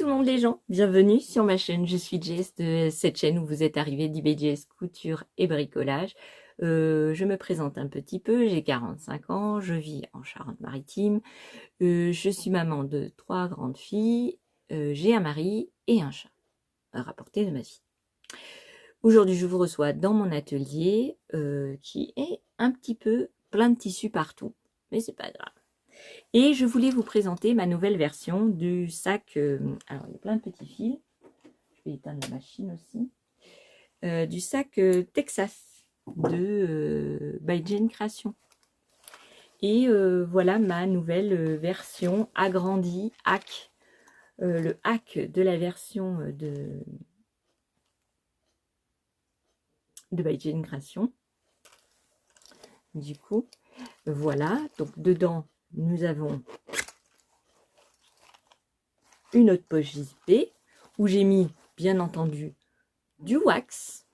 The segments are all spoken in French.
tout le monde les gens, bienvenue sur ma chaîne, je suis Jess de cette chaîne où vous êtes arrivés d'IBJS Couture et Bricolage. Je me présente un petit peu, j'ai 45 ans, je vis en Charente-Maritime, je suis maman de 3 grandes filles, j'ai un mari et un chat à rapporter de ma vie. Aujourd'hui je vous reçois dans mon atelier qui est un petit peu plein de tissus partout, mais c'est pas grave. Et je voulais vous présenter ma nouvelle version du sac, alors il y a plein de petits fils, je vais éteindre la machine aussi, du sac Texas de by Jane Création. Et voilà ma nouvelle version agrandie, hack, le hack de la version de by Jane Création. Du coup, voilà, donc dedans nous avons une autre poche JP où j'ai mis bien entendu du wax.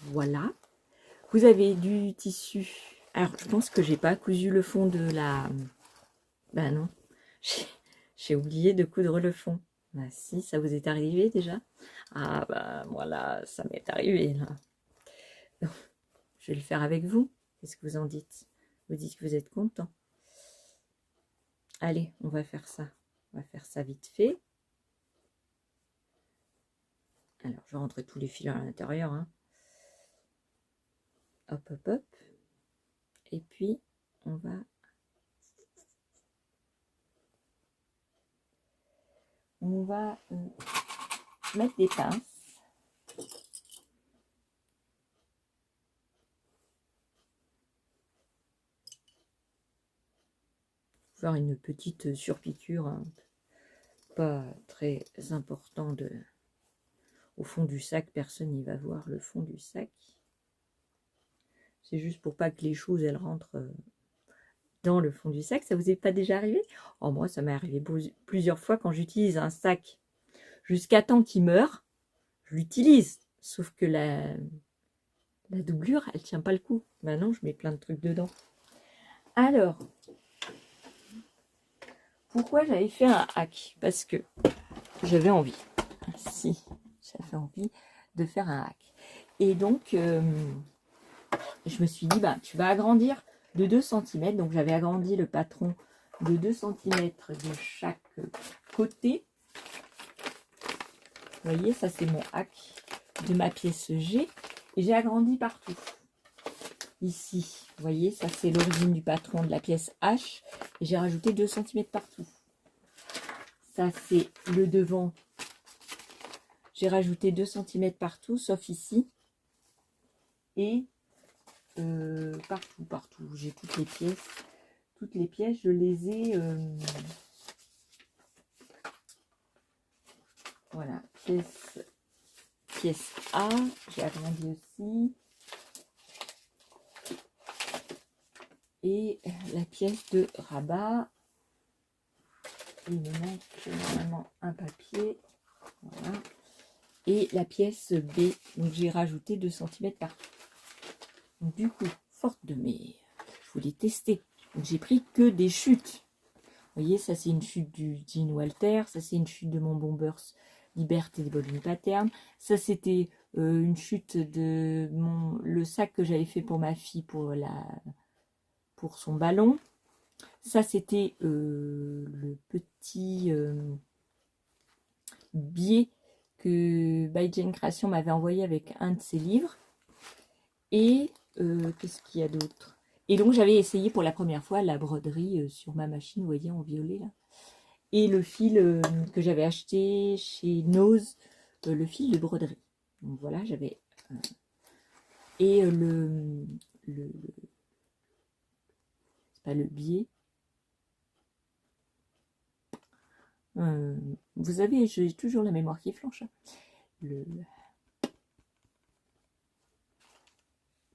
Voilà, vous avez du tissu. Alors je pense que j'ai pas cousu le fond de la, ben non, j'ai oublié de coudre le fond. Ben si, ça vous est arrivé déjà? Ah ben voilà, ça m'est arrivé là. Donc, je vais le faire avec vous. Qu'est-ce que vous en dites? Vous dites que vous êtes content. Allez, on va faire ça. On va faire ça vite fait. Alors, je rentre tous les fils à l'intérieur. Hein. Hop, hop, hop. Et puis, on va... mettre des pinces. Faire une petite surpiqûre, hein. Pas très important au fond du sac. Personne n'y va voir le fond du sac. C'est juste pour pas que les choses elles rentrent dans le fond du sac. Ça vous est pas déjà arrivé? Oh, moi ça m'est arrivé plusieurs fois quand j'utilise un sac jusqu'à temps qu'il meure. Je l'utilise, sauf que la doublure elle tient pas le coup. Maintenant je mets plein de trucs dedans. Alors pourquoi j'avais fait un hack? Parce que j'avais envie. Si, j'avais envie de faire un hack. Et donc, je me suis dit, bah, tu vas agrandir de 2 cm. Donc, j'avais agrandi le patron de 2 cm de chaque côté. Vous voyez, ça, c'est mon hack de ma pièce G. Et j'ai agrandi partout. Ici, vous voyez, ça, c'est l'origine du patron de la pièce H. Et j'ai rajouté 2 cm partout. Ça, c'est le devant. J'ai rajouté 2 cm partout, sauf ici. Et partout. J'ai toutes les pièces. Toutes les pièces, je les ai... voilà, pièce A. J'ai agrandi aussi. Et la pièce de rabat. Il me manque normalement un papier. Voilà. Et la pièce B. Donc j'ai rajouté 2 cm partout. Donc, du coup, forte de mes... Je voulais tester. Donc j'ai pris que des chutes. Vous voyez, ça c'est une chute du jean Walter. Ça c'est une chute de mon Bombers Liberté des Bowling Pattern. Ça c'était une chute de le sac que j'avais fait pour ma fille pour son ballon. Ça c'était le petit biais que by Jane Création m'avait envoyé avec un de ses livres. Et qu'est-ce qu'il y a d'autre? Et donc j'avais essayé pour la première fois la broderie sur ma machine, vous voyez, en violet là. Et le fil que j'avais acheté chez Nose, le fil de broderie. Donc voilà, j'avais... et c'est pas le biais. Vous avez, j'ai toujours la mémoire qui flanche. Hein. Le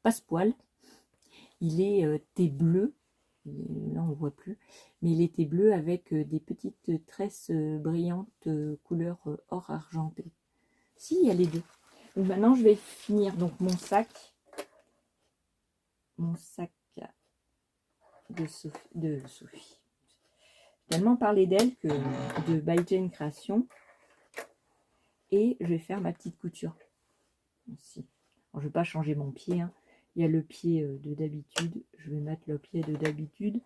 passepoil. Il est thé bleu. Là on ne voit plus, mais il était bleu avec des petites tresses brillantes couleur or argenté. Si, il y a les deux. Donc maintenant je vais finir donc mon sac de Sophie. tellement parlé d'elle que de By Jane Création. Et je vais faire ma petite couture. Ici. Alors, je ne vais pas changer mon pied. Hein. Il y a le pied de d'habitude. Je vais mettre le pied de d'habitude.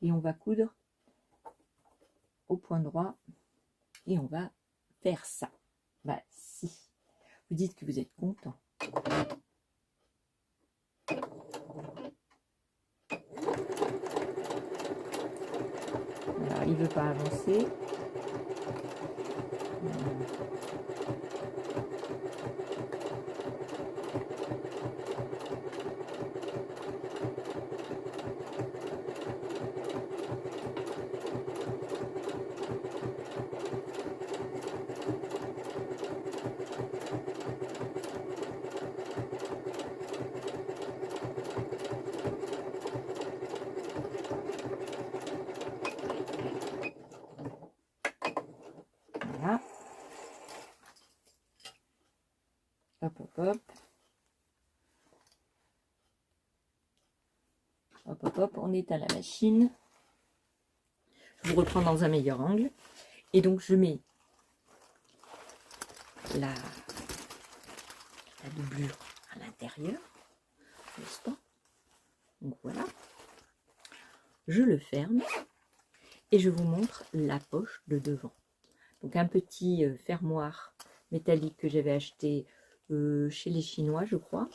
Et on va coudre au point droit. Et on va faire ça. Bah si. Vous dites que vous êtes content. Alors, il ne veut pas avancer. Voilà. Hop, hop, hop. Hop, hop, hop. On éteint la machine. Je vous reprends dans un meilleur angle. Et donc, je mets la doublure à l'intérieur. N'est-ce pas? Donc, voilà. Je le ferme. Et je vous montre la poche de devant. Donc, un petit fermoir métallique que j'avais acheté chez les Chinois, je crois.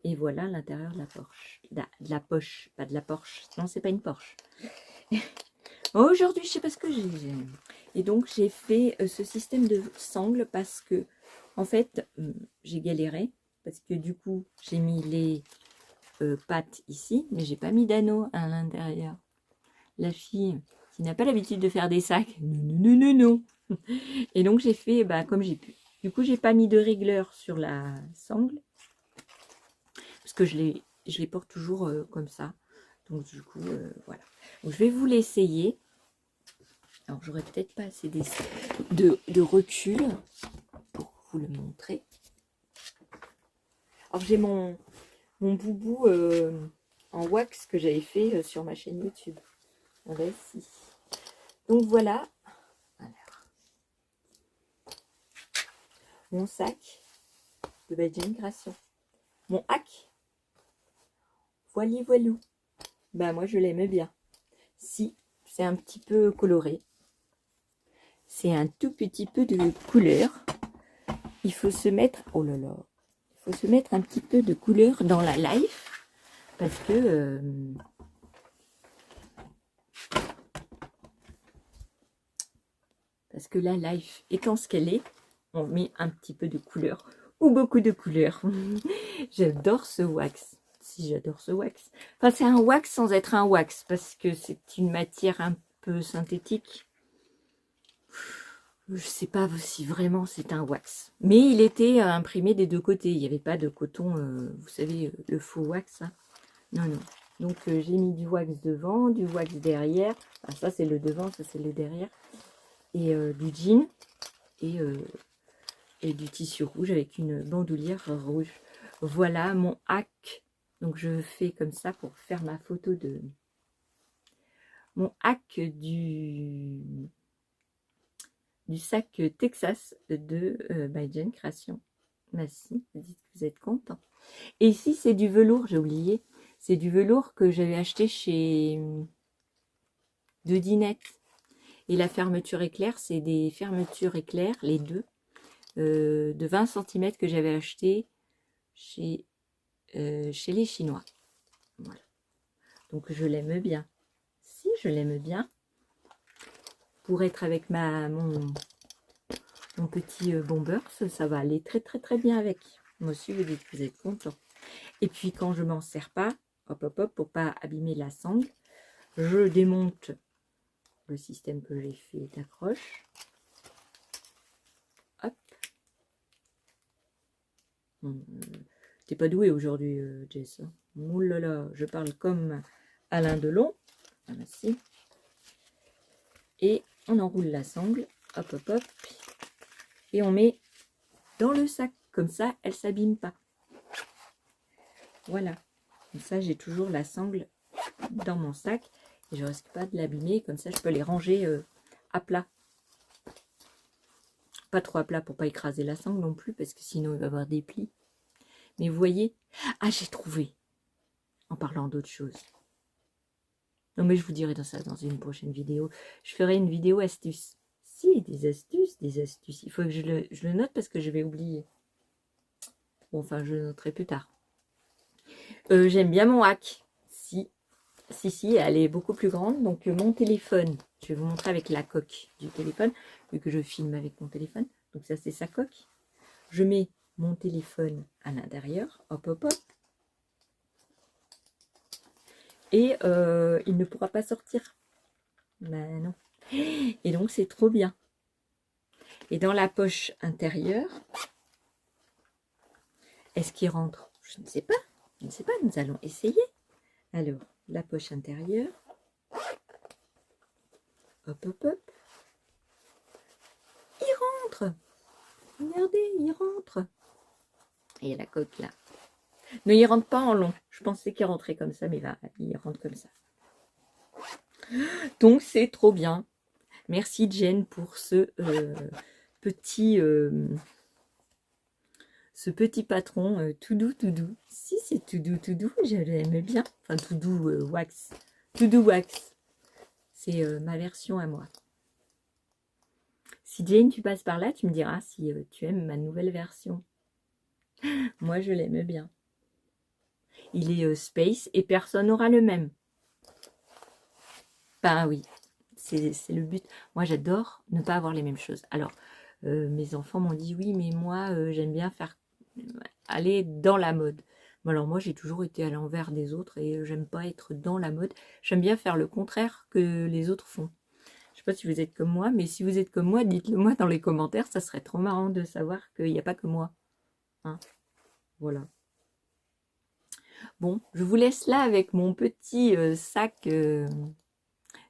Et voilà l'intérieur de la Porsche. De la poche, pas de la Porsche. Non, c'est pas une Porsche. Aujourd'hui, je sais pas ce que j'ai. Et donc, j'ai fait ce système de sangle parce que, en fait, j'ai galéré. Parce que du coup, j'ai mis les pattes ici, mais j'ai pas mis d'anneau à l'intérieur. La fille qui n'a pas l'habitude de faire des sacs, non, non, non, non. Et donc, j'ai fait comme j'ai pu. Du coup, j'ai pas mis de régleur sur la sangle. Parce que je les porte toujours comme ça. Donc du coup, voilà. Donc, je vais vous l'essayer. Alors, j'aurais peut-être pas assez de recul pour vous le montrer. Alors, j'ai mon boubou en wax que j'avais fait sur ma chaîne YouTube. Voilà, ici. Donc, voilà. Alors, mon sac de By Jane Création. Mon hack. Voili voilou. Ben moi je l'aime bien. Si, c'est un petit peu coloré. C'est un tout petit peu de couleur. Il faut se mettre, oh là là, il faut se mettre un petit peu de couleur dans la life. Parce que la life étant ce qu'elle est, on met un petit peu de couleur. Ou beaucoup de couleur. J'adore ce wax. Si j'adore ce wax. Enfin, c'est un wax sans être un wax. Parce que c'est une matière un peu synthétique. Je ne sais pas si vraiment c'est un wax. Mais il était imprimé des deux côtés. Il n'y avait pas de coton, vous savez, le faux wax. Hein. Non, non. Donc, j'ai mis du wax devant, du wax derrière. Enfin, ça, c'est le devant, ça, c'est le derrière. Et du jean. Et du tissu rouge avec une bandoulière rouge. Voilà mon hack. Donc je fais comme ça pour faire ma photo de mon hack du sac Texas de By Jane Création. Merci, vous dites que vous êtes content. Et ici c'est du velours, j'ai oublié. C'est du velours que j'avais acheté chez de Dinette. Et la fermeture éclair, c'est des fermetures éclair, les deux. De 20 cm que j'avais acheté chez les Chinois. Voilà. Donc je l'aime bien. Si je l'aime bien, pour être avec mon petit bomber, ça va aller très très très bien avec. Moi aussi, vous dites que vous êtes content. Et puis quand je m'en sers pas, hop hop hop, pour pas abîmer la sangle, je démonte le système que j'ai fait d'accroche. Hop. T'es pas doué aujourd'hui, Jess. Oh là là, je parle comme Alain Delon. Ah bah si. Et on enroule la sangle. Hop, hop, hop. Et on met dans le sac. Comme ça, elle s'abîme pas. Voilà. Comme ça, j'ai toujours la sangle dans mon sac. Et je risque pas de l'abîmer, comme ça je peux les ranger à plat. Pas trop à plat pour pas écraser la sangle non plus, parce que sinon il va y avoir des plis. Mais vous voyez, ah j'ai trouvé, en parlant d'autre chose. Non mais je vous dirai ça dans une prochaine vidéo. Je ferai une vidéo astuce. Si, des astuces, des astuces. Il faut que je le note parce que je vais oublier. Bon, enfin, je le noterai plus tard. J'aime bien mon hack. Si, elle est beaucoup plus grande. Donc, mon téléphone, je vais vous montrer avec la coque du téléphone, vu que je filme avec mon téléphone. Donc, ça, c'est sa coque. Je mets mon téléphone à l'intérieur. Hop, hop, hop. Et il ne pourra pas sortir. Ben non. Et donc, c'est trop bien. Et dans la poche intérieure, est-ce qu'il rentre? Je ne sais pas. Je ne sais pas. Nous allons essayer. Alors, la poche intérieure. Hop, hop, hop. Il rentre. Regardez, il rentre. Et il y a la coque là. Ne, il rentre pas en long. Je pensais qu'il rentrait comme ça, mais là, il rentre comme ça. Donc, c'est trop bien. Merci, Jen, pour ce petit patron tout doux, tout doux. Si, c'est tout doux, je l'aime bien. Enfin, tout doux wax. Tout doux wax. C'est ma version à moi. Si Jane, tu passes par là, tu me diras si tu aimes ma nouvelle version. Moi, je l'aime bien. Il est space et personne n'aura le même. Ben oui, c'est le but. Moi, j'adore ne pas avoir les mêmes choses. Alors, mes enfants m'ont dit oui, mais moi, j'aime bien aller dans la mode. Bon, alors moi, j'ai toujours été à l'envers des autres et j'aime pas être dans la mode. J'aime bien faire le contraire que les autres font. Je sais pas si vous êtes comme moi, mais si vous êtes comme moi, dites-le moi dans les commentaires. Ça serait trop marrant de savoir qu'il n'y a pas que moi. Hein, voilà. Bon, je vous laisse là avec mon petit sac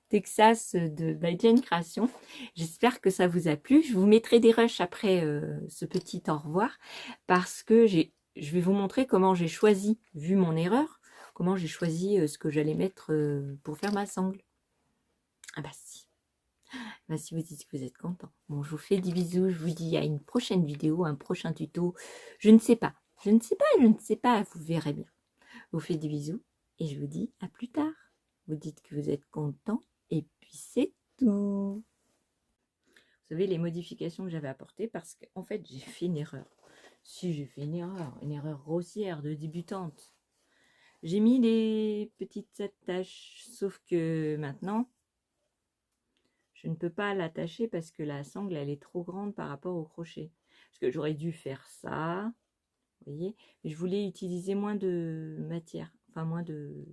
Texas de by Jen Création. J'espère que ça vous a plu. Je vous mettrai des rushs après ce petit au revoir parce que je vais vous montrer comment j'ai choisi, vu mon erreur, comment j'ai choisi ce que j'allais mettre pour faire ma sangle. Ah bah si. Bah si vous dites que vous êtes content. Bon, je vous fais des bisous. Je vous dis à une prochaine vidéo, un prochain tuto. Je ne sais pas. Je ne sais pas, je ne sais pas. Vous verrez bien. Je vous fais des bisous et je vous dis à plus tard. Vous dites que vous êtes content et puis c'est tout. Vous savez, les modifications que j'avais apportées parce qu'en fait, j'ai fait une erreur. Si, j'ai fait une erreur grossière de débutante. J'ai mis des petites attaches, sauf que maintenant, je ne peux pas l'attacher parce que la sangle, elle est trop grande par rapport au crochet. Parce que j'aurais dû faire ça, vous voyez, mais je voulais utiliser moins de matière, enfin moins de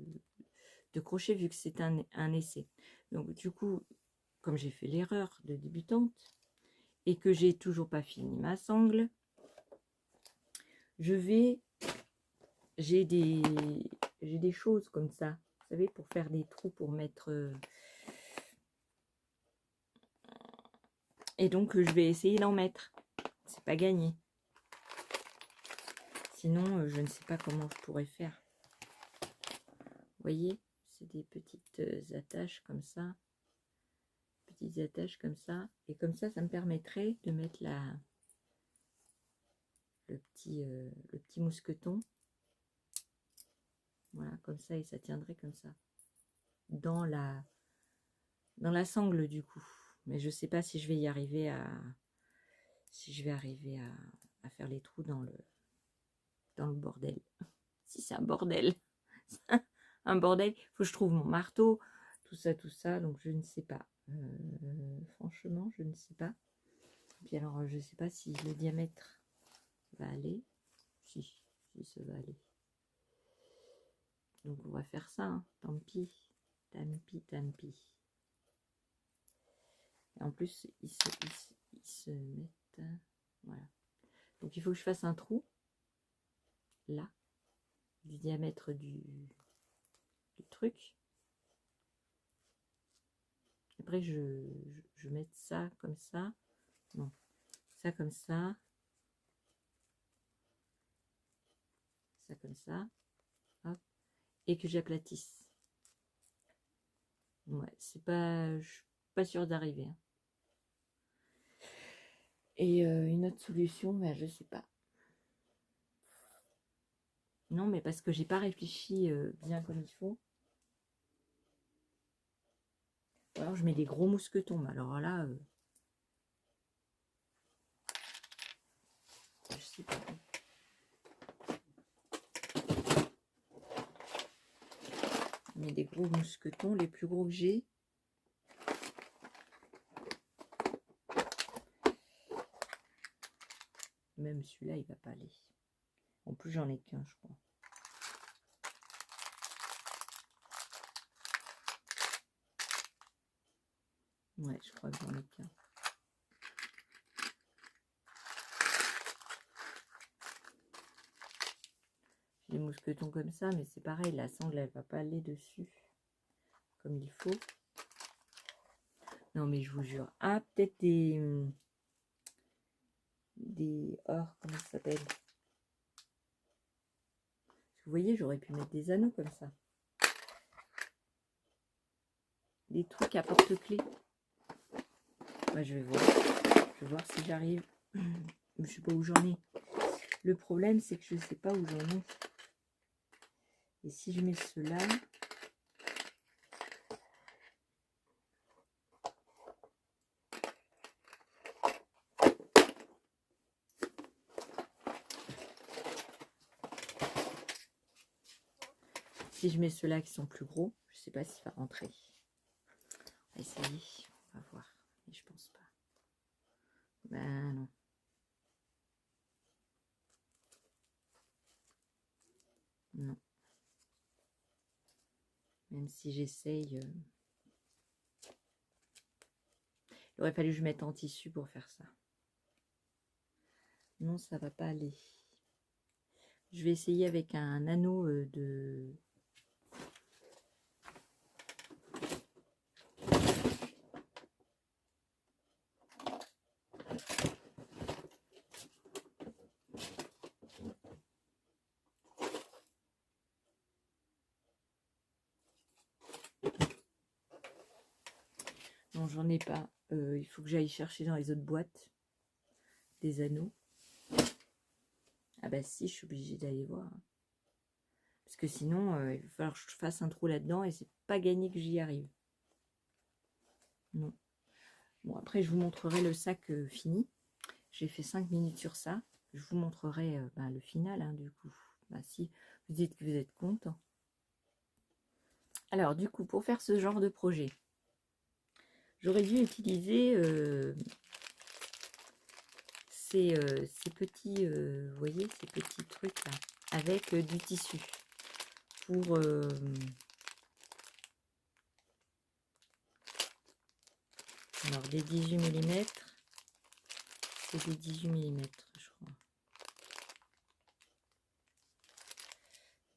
crochet vu que c'est un essai. Donc du coup, comme j'ai fait l'erreur de débutante et que j'ai toujours pas fini ma sangle, j'ai des choses comme ça, vous savez, pour faire des trous, pour mettre et donc je vais essayer d'en mettre. C'est pas gagné. Sinon, je ne sais pas comment je pourrais faire. Vous voyez, c'est des petites attaches comme ça. Petites attaches comme ça. Et comme ça me permettrait de mettre le petit mousqueton. Voilà, comme ça, et ça tiendrait comme ça. Dans la sangle du coup. Mais je ne sais pas si je vais y arriver à faire les trous dans le bordel. Si c'est un bordel. Un bordel. Il faut que je trouve mon marteau. Tout ça. Donc je ne sais pas. Franchement, je ne sais pas. Puis alors, je ne sais pas si le diamètre va aller. Si ça va aller. Donc on va faire ça. Hein. Tant pis. Tant pis. Et en plus, ils se mettent... Voilà. Donc il faut que je fasse un trou. Là. Du diamètre du truc. Après, je mets ça comme ça. Non. Ça comme ça. Ça comme ça. Hop. Et que j'aplatisse. Ouais, c'est pas, je suis pas sûre d'arriver. Hein. Et une autre solution, ben, je sais pas. Non, mais parce que j'ai pas réfléchi bien comme il faut. Ou alors je mets des gros mousquetons. Mais alors là, je sais pas. Je mets des gros mousquetons, les plus gros que j'ai. Même celui-là, il va pas aller. En plus, j'en ai qu'un, je crois. Ouais, je crois que j'en ai qu'un. J'ai des mousquetons comme ça, mais c'est pareil, la sangle, elle va pas aller dessus comme il faut. Non, mais je vous jure. Ah, peut-être comment ça s'appelle? Vous voyez, j'aurais pu mettre des anneaux comme ça. Des trucs à porte-clés. Ouais, je vais voir. Je vais voir si j'arrive. Je sais pas où j'en ai. Le problème, c'est que je sais pas où j'en ai. Et si je mets cela... Si je mets ceux-là qui sont plus gros, je sais pas s'il va rentrer. On va essayer. On va voir. Mais je pense pas. Ben non. Non. Même si j'essaye... Il aurait fallu que je mette en tissu pour faire ça. Non, ça va pas aller. Je vais essayer avec un anneau de... Non, j'en ai pas. Il faut que j'aille chercher dans les autres boîtes des anneaux. Ah bah si, je suis obligée d'aller voir. Parce que sinon, il va falloir que je fasse un trou là-dedans et c'est pas gagné que j'y arrive. Non. Bon, après, je vous montrerai le sac fini. J'ai fait 5 minutes sur ça. Je vous montrerai le final, hein, du coup. Bah, si vous dites que vous êtes content. Alors, du coup, pour faire ce genre de projet, j'aurais dû utiliser ces petits, vous voyez, ces petits trucs là, avec du tissu. Pour... alors, des 18 mm. C'est des 18 mm, je crois.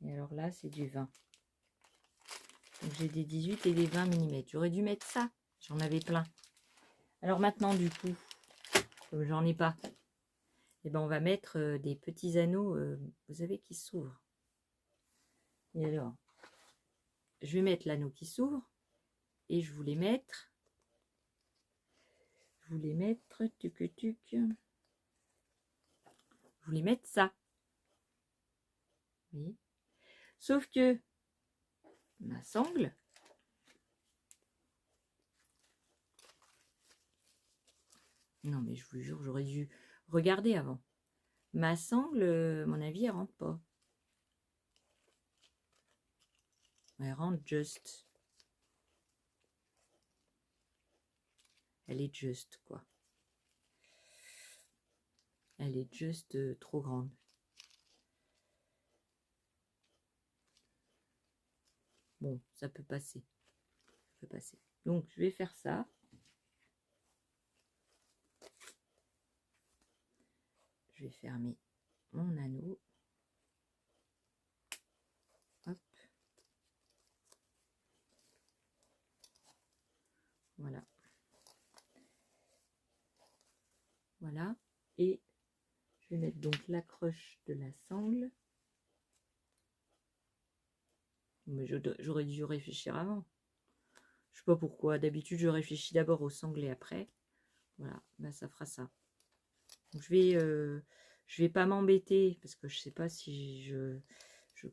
Et alors là, c'est du 20. Donc j'ai des 18 et des 20 mm. J'aurais dû mettre ça. J'en avais plein. Alors maintenant, du coup, comme j'en ai pas, et ben on va mettre des petits anneaux, vous savez, qui s'ouvrent. Et alors, je vais mettre l'anneau qui s'ouvre et je voulais mettre, tuc, je voulais mettre ça. Vous voyez. Sauf que ma sangle, non mais je vous jure, j'aurais dû regarder avant. Ma sangle, à mon avis, elle rentre pas. Elle rentre juste. Elle est juste, quoi. Elle est juste trop grande. Bon, ça peut passer. Ça peut passer. Donc, je vais faire ça. Je vais fermer mon anneau. Hop. Voilà. Voilà. Et je vais mettre donc l'accroche de la sangle. Mais j'aurais dû réfléchir avant. sais pas pourquoi. D'habitude, je réfléchis d'abord au sangle et après. Voilà, ben, ça fera ça. Donc, je vais pas m'embêter parce que je sais pas si je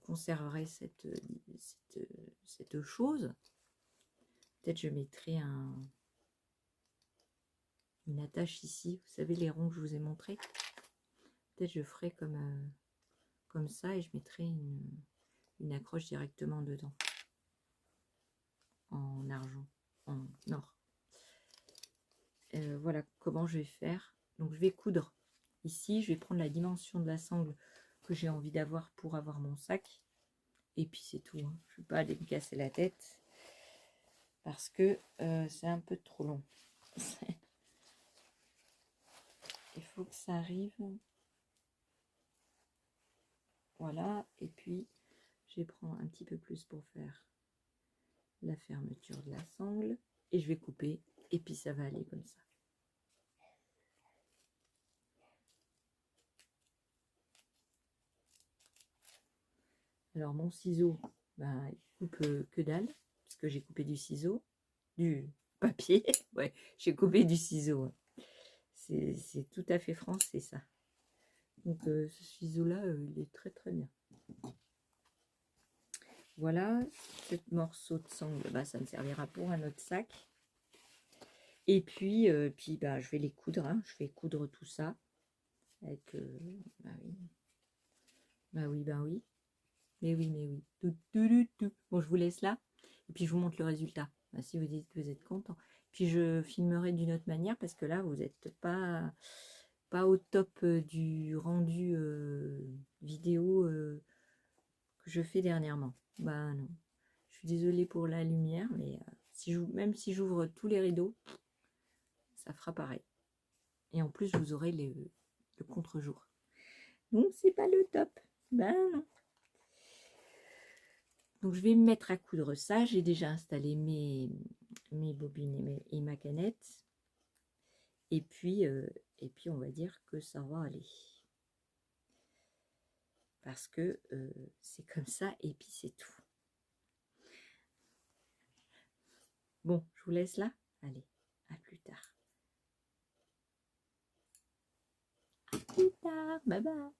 conserverai cette chose. Peut-être je mettrai une attache ici. Vous savez, les ronds que je vous ai montrés. Peut-être je ferai comme ça et je mettrai une accroche directement dedans. En argent, en or. Voilà comment je vais faire. Donc je vais coudre ici. Je vais prendre la dimension de la sangle que j'ai envie d'avoir pour avoir mon sac. Et puis c'est tout. Hein. Je ne vais pas aller me casser la tête. Parce que c'est un peu trop long. Il faut que ça arrive. Voilà. Et puis je vais prendre un petit peu plus pour faire la fermeture de la sangle. Et je vais couper. Et puis ça va aller comme ça. Alors mon ciseau, ben, il coupe que dalle, parce que j'ai coupé du ciseau, du papier, ouais, j'ai coupé du ciseau. C'est tout à fait français ça. Donc ce ciseau-là, il est très très bien. Voilà, ce morceau de sangle, ben, ça me servira pour un autre sac. Et puis, ben, je vais les coudre, hein. Je vais coudre tout ça. Avec, bah oui. Bah oui, bah oui. Mais oui, mais oui. Tout. Bon, je vous laisse là. Et puis, je vous montre le résultat. Bah, si vous dites que vous êtes content. Puis, je filmerai d'une autre manière parce que là, vous n'êtes pas au top du rendu vidéo que je fais dernièrement. Bah non. Je suis désolée pour la lumière, mais même si j'ouvre tous les rideaux, ça fera pareil. Et en plus, vous aurez le contre-jour. Donc, c'est pas le top. Ben non. Donc je vais me mettre à coudre ça. J'ai déjà installé mes bobines et ma canette. Et puis on va dire que ça va aller. Parce que c'est comme ça et puis c'est tout. Bon, je vous laisse là. Allez, à plus tard. À plus tard. Bye bye.